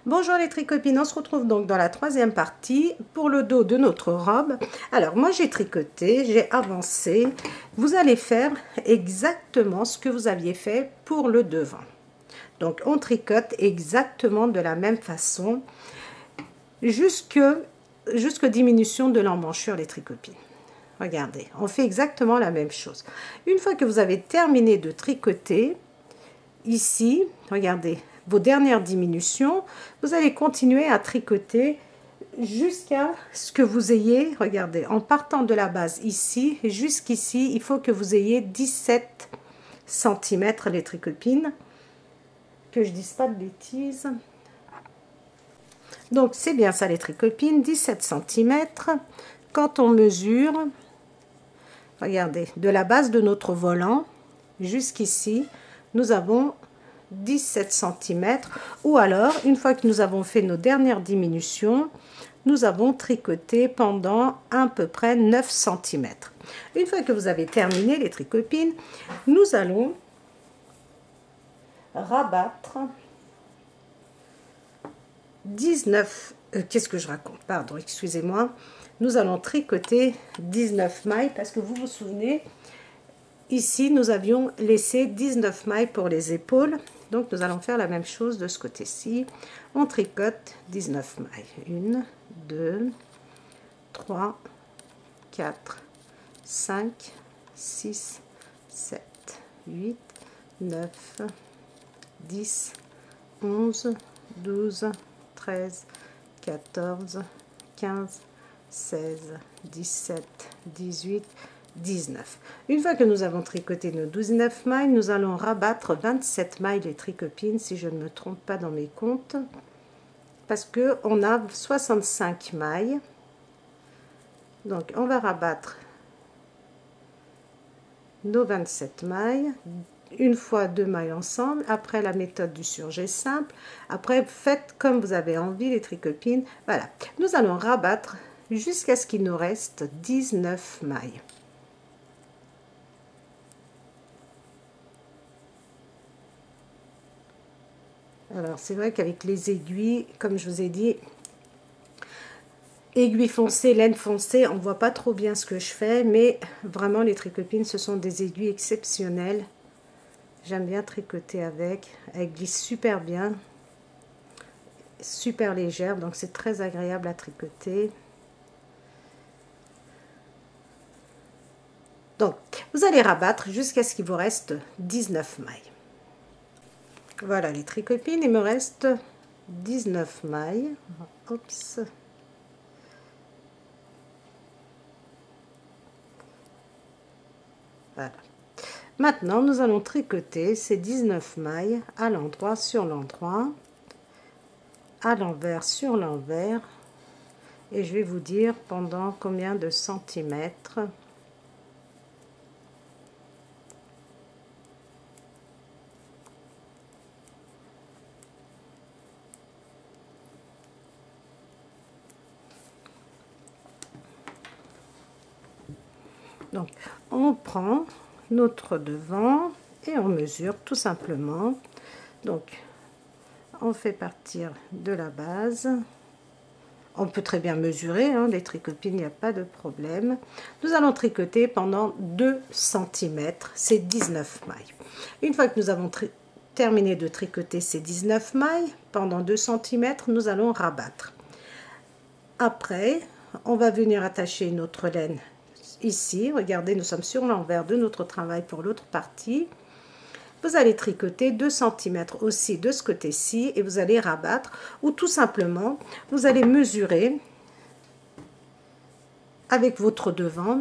Bonjour les tricopines, on se retrouve donc dans la troisième partie pour le dos de notre robe. Alors moi j'ai tricoté, j'ai avancé. Vous allez faire exactement ce que vous aviez fait pour le devant. Donc on tricote exactement de la même façon jusque diminution de l'emmanchure les tricopines. Regardez, on fait exactement la même chose. Une fois que vous avez terminé de tricoter, ici, regardez, vos dernières diminutions, vous allez continuer à tricoter jusqu'à ce que vous ayez, regardez, en partant de la base ici, jusqu'ici, il faut que vous ayez 17 cm les tricopines, que je dise pas de bêtises. Donc c'est bien ça les tricopines, 17 cm. Quand on mesure, regardez, de la base de notre volant jusqu'ici, nous avons 17 cm, ou alors une fois que nous avons fait nos dernières diminutions, nous avons tricoté pendant à peu près 9 cm. Une fois que vous avez terminé les tricopines, nous allons rabattre 19, qu'est-ce que je raconte, pardon, excusez-moi, nous allons tricoter 19 mailles parce que vous vous souvenez, ici nous avions laissé 19 mailles pour les épaules. Donc nous allons faire la même chose de ce côté-ci. On tricote 19 mailles. 1, 2, 3, 4, 5, 6, 7, 8, 9, 10, 11, 12, 13, 14, 15, 16, 17, 18, 19. Une fois que nous avons tricoté nos 19 mailles, nous allons rabattre 27 mailles les tricopines, si je ne me trompe pas dans mes comptes, parce que on a 65 mailles. Donc on va rabattre nos 27 mailles, une fois 2 mailles ensemble, après la méthode du surjet simple. Après, faites comme vous avez envie les tricopines. Voilà, nous allons rabattre jusqu'à ce qu'il nous reste 19 mailles. Alors c'est vrai qu'avec les aiguilles, comme je vous ai dit, aiguille foncée, laine foncée, on ne voit pas trop bien ce que je fais, mais vraiment les tricopines, ce sont des aiguilles exceptionnelles. J'aime bien tricoter avec, elles glissent super bien, super légères, donc c'est très agréable à tricoter. Donc vous allez rabattre jusqu'à ce qu'il vous reste 19 mailles. Voilà les tricopines, il me reste 19 mailles. Oups. Voilà. Maintenant, nous allons tricoter ces 19 mailles à l'endroit sur l'endroit, à l'envers sur l'envers, et je vais vous dire pendant combien de centimètres. Donc, on prend notre devant et on mesure tout simplement. Donc, on fait partir de la base. On peut très bien mesurer, hein, les tricopines, il n'y a pas de problème. Nous allons tricoter pendant 2 cm ces 19 mailles. Une fois que nous avons terminé de tricoter ces 19 mailles, pendant 2 cm, nous allons rabattre. Après, on va venir attacher notre laine ici. Regardez, nous sommes sur l'envers de notre travail pour l'autre partie. Vous allez tricoter 2 cm aussi de ce côté-ci et vous allez rabattre, ou tout simplement vous allez mesurer avec votre devant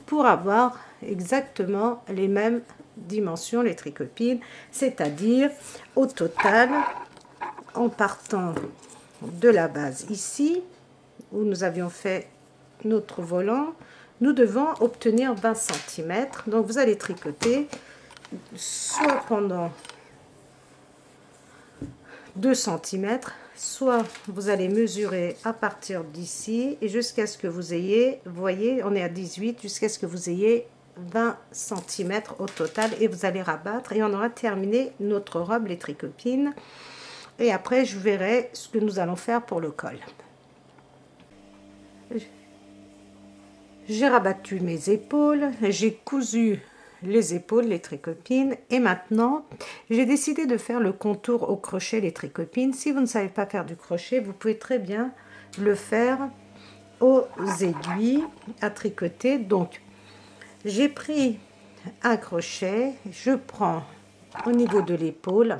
pour avoir exactement les mêmes dimensions les tricopines, c'est-à-dire au total, en partant de la base ici où nous avions fait notre volant, nous devons obtenir 20 cm. Donc vous allez tricoter soit pendant 2 cm, soit vous allez mesurer à partir d'ici et jusqu'à ce que vous ayez, vous voyez, on est à 18, jusqu'à ce que vous ayez 20 cm au total, et vous allez rabattre et on aura terminé notre robe les tricopines. et après je verrai ce que nous allons faire pour le col. J'ai rabattu mes épaules, j'ai cousu les épaules, les tricopines, et maintenant j'ai décidé de faire le contour au crochet, les tricopines. Si vous ne savez pas faire du crochet, vous pouvez très bien le faire aux aiguilles à tricoter. Donc j'ai pris un crochet, je prends au niveau de l'épaule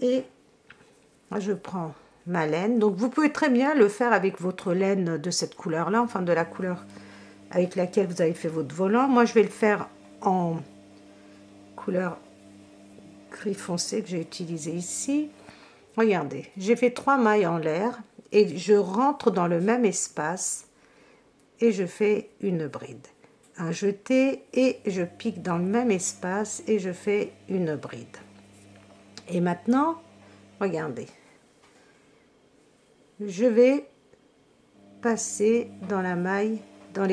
et je prends ma laine. Donc vous pouvez très bien le faire avec votre laine de cette couleur là, enfin de la couleur avec laquelle vous avez fait votre volant. Moi je vais le faire en couleur gris foncé que j'ai utilisé ici. Regardez, j'ai fait 3 mailles en l'air et je rentre dans le même espace et je fais une bride, un jeté, et je pique dans le même espace et je fais une bride. Et maintenant regardez, je vais passer dans la maille, dans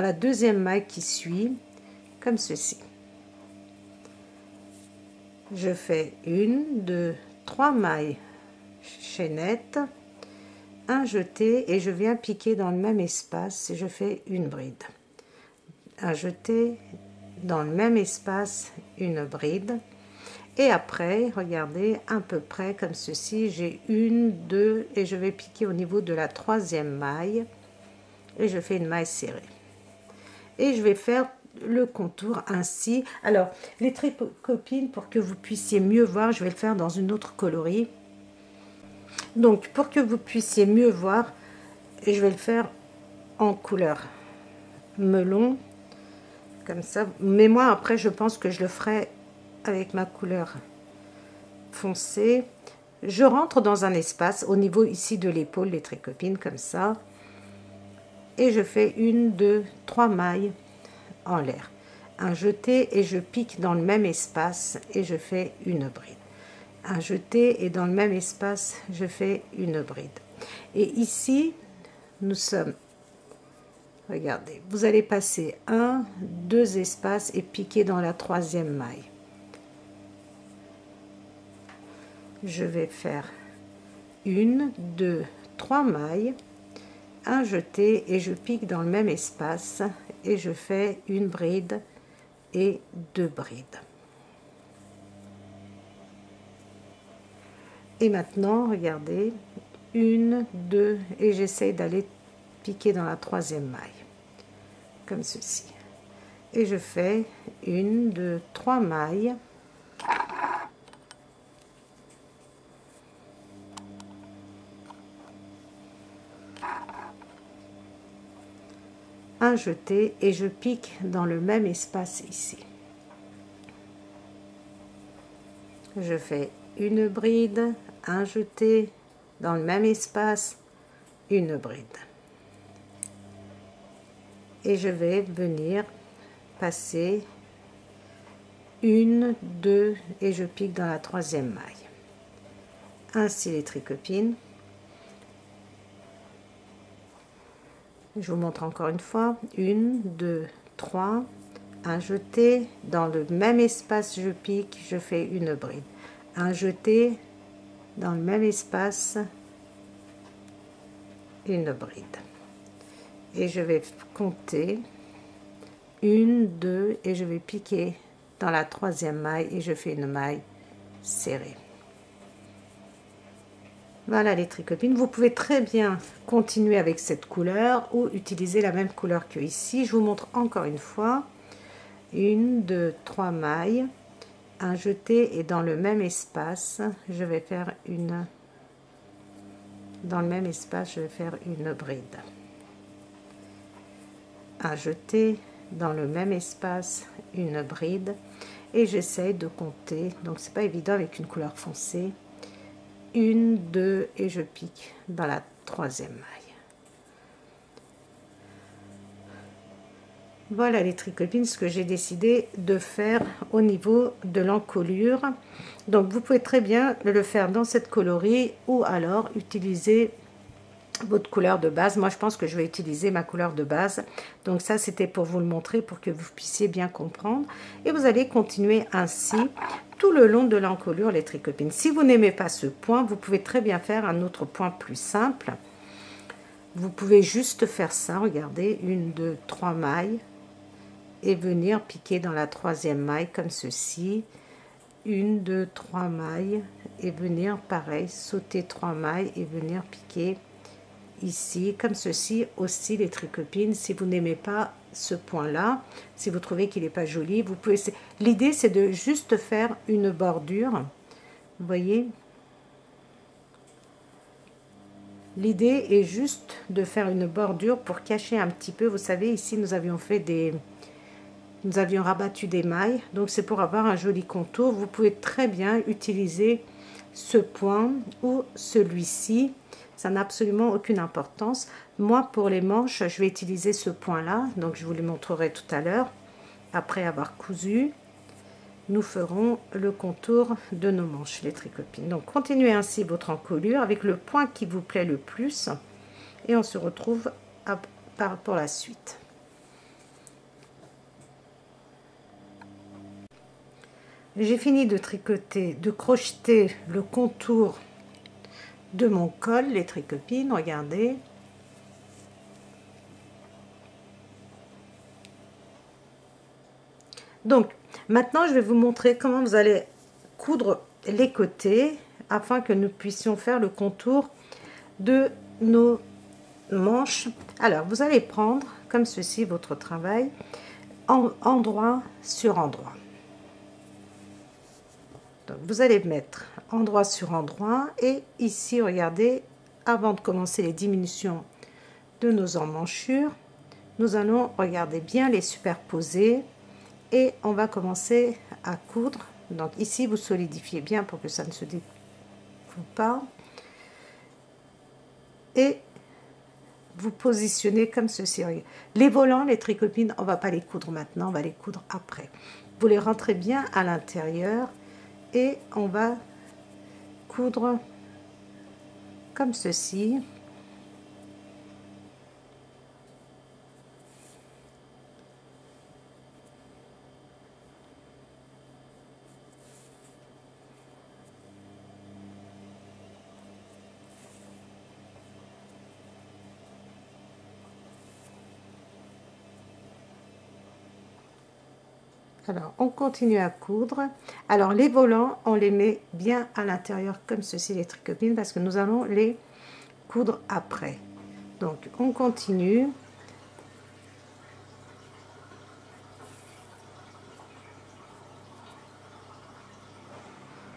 la deuxième maille qui suit, comme ceci. Je fais 1, 2, 3 mailles chaînettes, un jeté, et je viens piquer dans le même espace et je fais une bride, un jeté, dans le même espace une bride, et après regardez à peu près comme ceci, j'ai 1, 2 et je vais piquer au niveau de la troisième maille et je fais une maille serrée et je vais faire le contour ainsi. Alors les tricopines, pour que vous puissiez mieux voir, je vais le faire dans une autre coloris. Donc pour que vous puissiez mieux voir, et je vais le faire en couleur melon comme ça, mais moi après je pense que je le ferai avec ma couleur foncée. Je rentre dans un espace au niveau ici de l'épaule, les tricopines comme ça, et je fais 1, 2, 3 mailles en l'air, un jeté, et je pique dans le même espace et je fais une bride, un jeté, et dans le même espace je fais une bride. Et ici nous sommes, regardez, vous allez passer 1, 2 espaces et piquer dans la troisième maille. Je vais faire 1, 2, 3 mailles, un jeté, et je pique dans le même espace et je fais une bride et 2 brides. Et maintenant regardez, 1, 2, et j'essaye d'aller piquer dans la troisième maille comme ceci, et je fais 1, 2, 3 mailles, un jeté, et je pique dans le même espace ici. Je fais une bride, un jeté, dans le même espace, une bride. Et je vais venir passer 1, 2, et je pique dans la troisième maille. Ainsi les tricopines. Je vous montre encore une fois, 1, 2, 3, un jeté, dans le même espace je pique, je fais une bride, un jeté, dans le même espace, une bride, et je vais compter 1, 2, et je vais piquer dans la troisième maille et je fais une maille serrée. Voilà les tricopines, vous pouvez très bien continuer avec cette couleur ou utiliser la même couleur que ici. Je vous montre encore une fois, 1, 2, 3 mailles, un jeté, et dans le même espace je vais faire une, dans le même espace je vais faire une bride, un jeté, dans le même espace une bride, et j'essaye de compter, donc c'est pas évident avec une couleur foncée, 1, 2, et je pique dans la troisième maille. Voilà les tricopines, ce que j'ai décidé de faire au niveau de l'encolure. Donc vous pouvez très bien le faire dans cette coloris ou alors utiliser votre couleur de base. Moi je pense que je vais utiliser ma couleur de base, donc ça c'était pour vous le montrer, pour que vous puissiez bien comprendre, et vous allez continuer ainsi tout le long de l'encolure, les tricopines. Si vous n'aimez pas ce point, vous pouvez très bien faire un autre point plus simple. Vous pouvez juste faire ça, regardez, 1, 2, 3 mailles et venir piquer dans la troisième maille comme ceci. 1, 2, 3 mailles et venir pareil, sauter 3 mailles et venir piquer ici comme ceci aussi les tricopines. Si vous n'aimez pas ce point là, si vous trouvez qu'il n'est pas joli, vous pouvez, l'idée c'est de juste faire une bordure, vous voyez, l'idée est juste de faire une bordure pour cacher un petit peu. Vous savez, ici nous avions rabattu des mailles, donc c'est pour avoir un joli contour. Vous pouvez très bien utiliser ce point ou celui-ci, ça n'a absolument aucune importance. Moi, pour les manches, je vais utiliser ce point là, donc je vous le montrerai tout à l'heure. Après avoir cousu, nous ferons le contour de nos manches, les tricopines. Donc continuez ainsi votre encolure avec le point qui vous plaît le plus et on se retrouve pour la suite. J'ai fini de tricoter, de crocheter le contour de mon col, les tricopines, regardez. Donc, maintenant, je vais vous montrer comment vous allez coudre les côtés afin que nous puissions faire le contour de nos manches. Alors, vous allez prendre, comme ceci, votre travail, endroit sur endroit. Donc, vous allez mettre endroit sur endroit et ici, regardez, avant de commencer les diminutions de nos emmanchures, nous allons regarder bien les superposer et on va commencer à coudre. Donc ici, vous solidifiez bien pour que ça ne se découle pas et vous positionnez comme ceci. Les volants, les tricopines, on va pas les coudre maintenant, on va les coudre après. Vous les rentrez bien à l'intérieur et on va coudre comme ceci. Alors, on continue à coudre. Alors, les volants, on les met bien à l'intérieur comme ceci, les tricopines, parce que nous allons les coudre après. Donc, on continue.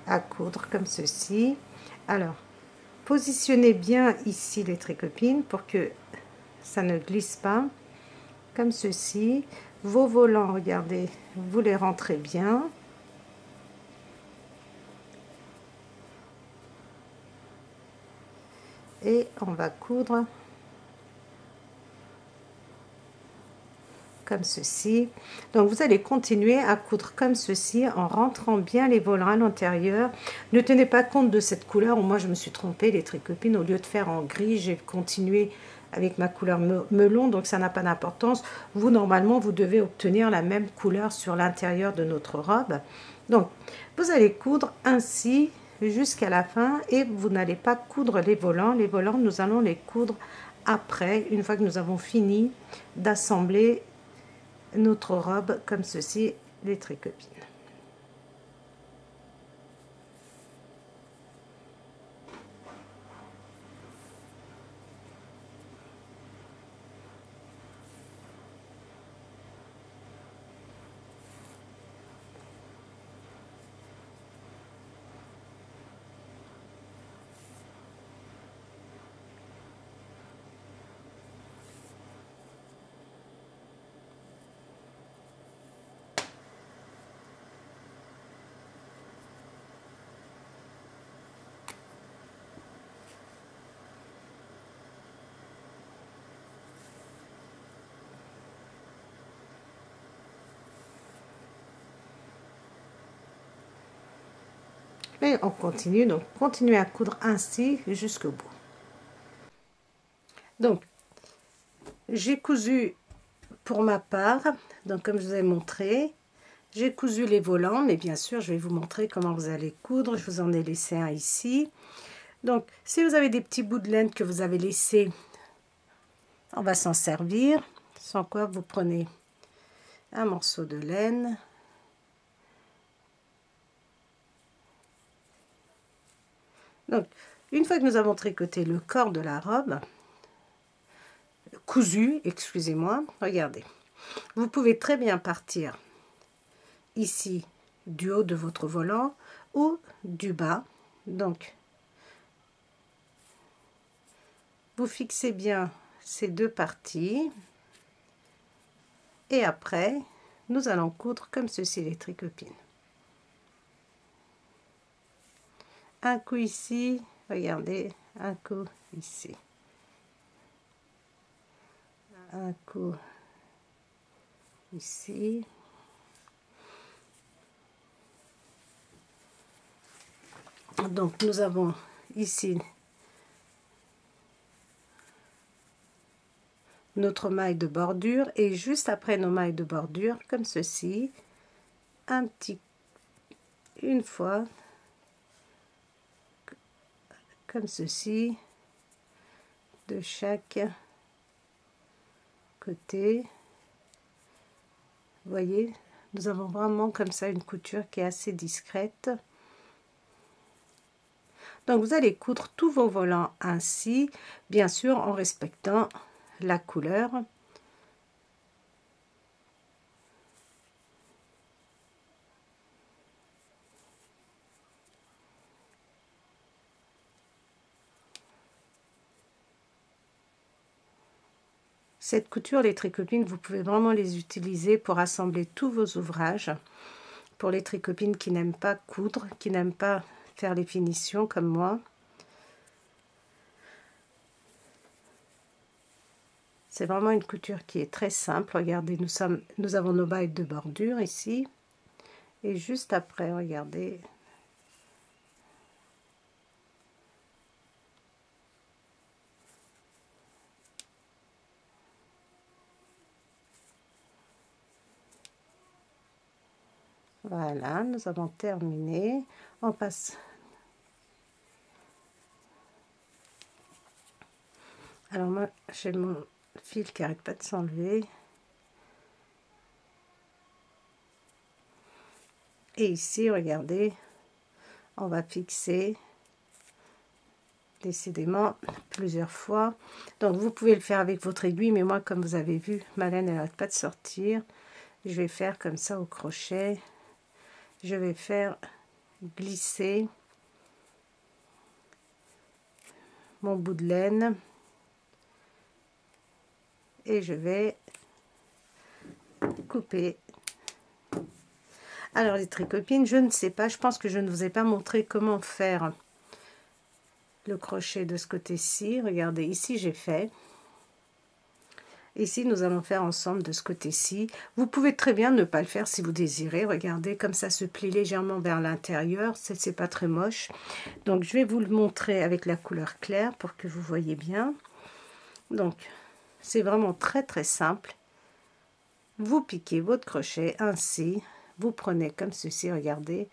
À coudre comme ceci. Alors, positionnez bien ici les tricopines pour que ça ne glisse pas. Comme ceci. Vos volants, regardez, vous les rentrez bien. Et on va coudre comme ceci. Donc vous allez continuer à coudre comme ceci en rentrant bien les volants à l'intérieur. Ne tenez pas compte de cette couleur. Moi je me suis trompée, les tricopines, au lieu de faire en gris, j'ai continué avec ma couleur melon, donc ça n'a pas d'importance. Vous, normalement, vous devez obtenir la même couleur sur l'intérieur de notre robe. Donc, vous allez coudre ainsi jusqu'à la fin et vous n'allez pas coudre les volants. Les volants, nous allons les coudre après, une fois que nous avons fini d'assembler notre robe comme ceci, les tricopines. Et on continue, donc continuez à coudre ainsi jusqu'au bout. Donc, j'ai cousu pour ma part, donc comme je vous ai montré, J'ai cousu les volants, mais bien sûr, je vais vous montrer comment vous allez coudre. Je vous en ai laissé un ici. Donc, si vous avez des petits bouts de laine que vous avez laissés, on va s'en servir. Sans quoi, vous prenez un morceau de laine. Donc, une fois que nous avons tricoté le corps de la robe, cousu, excusez-moi, regardez. Vous pouvez très bien partir ici du haut de votre volant ou du bas. Donc, vous fixez bien ces deux parties et après, nous allons coudre comme ceci les tricopines. Un coup ici, regardez, un coup ici. Un coup ici. Donc nous avons ici notre maille de bordure et juste après nos mailles de bordure, comme ceci, une fois, comme ceci, de chaque côté. Vous voyez, nous avons vraiment comme ça une couture qui est assez discrète. Donc vous allez coudre tous vos volants ainsi, bien sûr en respectant la couleur. Cette couture, les tricopines, vous pouvez vraiment les utiliser pour assembler tous vos ouvrages. Pour les tricopines qui n'aiment pas coudre, qui n'aiment pas faire les finitions comme moi. C'est vraiment une couture qui est très simple. Regardez, nous avons nos mailles de bordure ici. Et juste après, regardez. Voilà, nous avons terminé. On passe. Alors moi, j'ai mon fil qui n'arrête pas de s'enlever. Et ici, regardez, on va fixer décidément plusieurs fois. Donc vous pouvez le faire avec votre aiguille, mais moi, comme vous avez vu, ma laine elle n'arrête pas de sortir. Je vais faire comme ça au crochet. Je vais faire glisser mon bout de laine et je vais couper. Alors les tricopines, je ne sais pas, je pense que je ne vous ai pas montré comment faire le crochet de ce côté-ci. Regardez, ici j'ai fait. Ici, nous allons faire ensemble de ce côté-ci. Vous pouvez très bien ne pas le faire si vous désirez. Regardez, comme ça se plie légèrement vers l'intérieur. C'est pas très moche. Donc, je vais vous le montrer avec la couleur claire pour que vous voyez bien. Donc, c'est vraiment très très simple. Vous piquez votre crochet ainsi. Vous prenez comme ceci, regardez.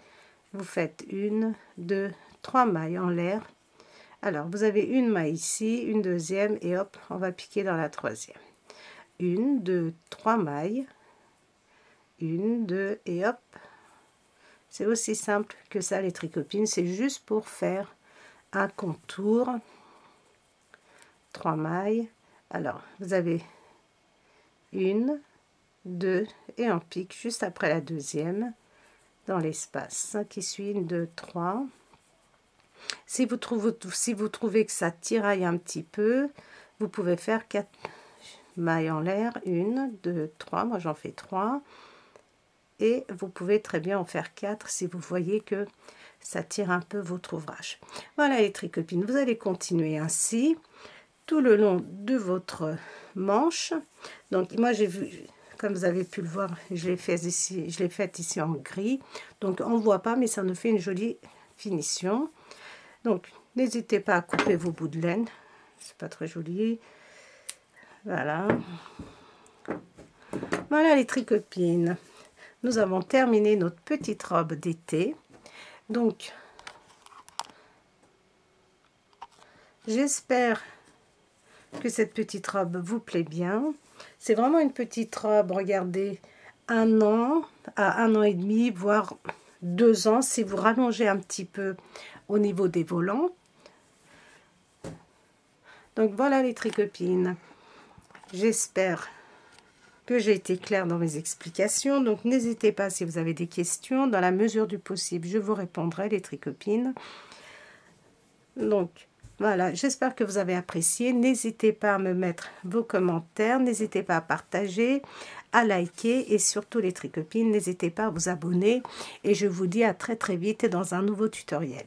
Vous faites 1, 2, 3 mailles en l'air. Alors, vous avez une maille ici, une deuxième et hop, on va piquer dans la troisième. 1, 2, 3 mailles, 1, 2 et hop. C'est aussi simple que ça les tricopines, c'est juste pour faire un contour. 3 mailles. Alors vous avez 1, 2 et on pique juste après la deuxième dans l'espace qui suit. 1, 2, 3. Si vous trouvez que ça tiraille un petit peu, vous pouvez faire 4 mailles en l'air, 1, 2, 3, moi j'en fais 3 et vous pouvez très bien en faire 4 si vous voyez que ça tire un peu votre ouvrage. Voilà les tricopines, vous allez continuer ainsi tout le long de votre manche. Donc moi j'ai vu, comme vous avez pu le voir, je l'ai fait ici en gris, donc on ne voit pas mais ça nous fait une jolie finition. Donc n'hésitez pas à couper vos bouts de laine, c'est pas très joli. Voilà. Voilà les tricopines. nous avons terminé notre petite robe d'été. Donc, j'espère que cette petite robe vous plaît bien. C'est vraiment une petite robe, regardez, 1 an à 1 an et demi, voire 2 ans, si vous rallongez un petit peu au niveau des volants. Donc voilà les tricopines. J'espère que j'ai été claire dans mes explications. Donc n'hésitez pas si vous avez des questions. Dans la mesure du possible, je vous répondrai les tricopines. Donc voilà, j'espère que vous avez apprécié. N'hésitez pas à me mettre vos commentaires. N'hésitez pas à partager, à liker. Et surtout les tricopines, n'hésitez pas à vous abonner. Et je vous dis à très vite dans un nouveau tutoriel.